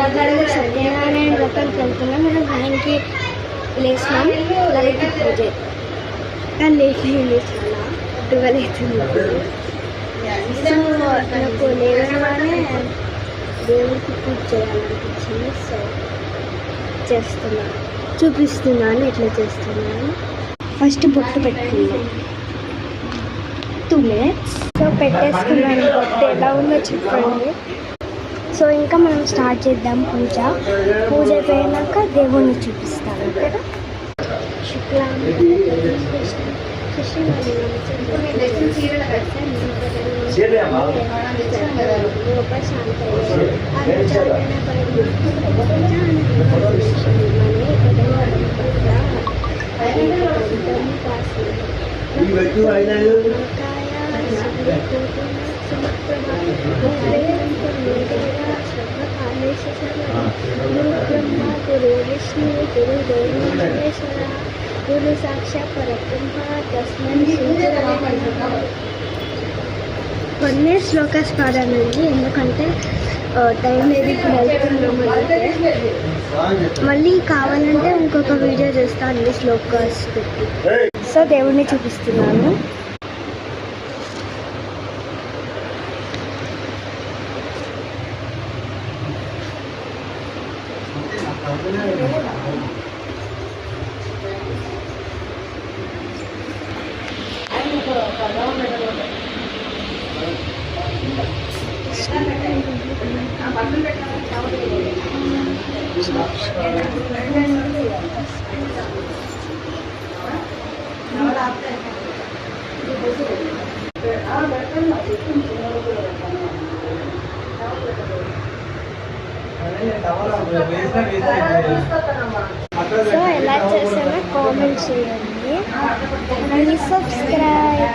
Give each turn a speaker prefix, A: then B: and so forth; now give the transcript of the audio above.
A: సత్యనారాయణ వ్రతానికి వెళ్తున్నాం. మనం 9కి లేచినాం, 11కి పూజ. కానీ లేట్ అయింది, చాలా 12 అవుతుంది. సో నాకు లేవగానే దేవుడికి పూజ చేయాలనిపించింది. సో చేస్తున్నాను, చూపిస్తున్నాను ఎట్లా చేస్తున్నాను. ఫస్ట్ బొట్టు పెట్టుకున్నాను 2 minutes. సో పెట్టేసుకున్నాను. బొట్టు ఎలా ఉందో చెప్పండి. సో ఇంకా మనం స్టార్ట్ చేద్దాం పూజ. పూజ అయిపోయినాక దేవుణ్ణి చూపిస్తాను. ఓకేనా? శుక్లాం గురు విష్ణు గురు దేవేశ్వర గురు సాక్షాత్ పరబ్రహ్మ తస్మై శ్రీ. కొన్ని శ్లోకాస్ పాడానండి, ఎందుకంటే టైం లేదు, ఇప్పుడు వెళ్తున్నాము. మళ్ళీ కావాలంటే ఇంకొక వీడియో చేస్తాను అన్ని శ్లోకాస్ పెట్టి. సో దేవుడిని చూపిస్తున్నాను. సో ఎలా చేసామో కామెంట్ చేయండి. Please subscribe.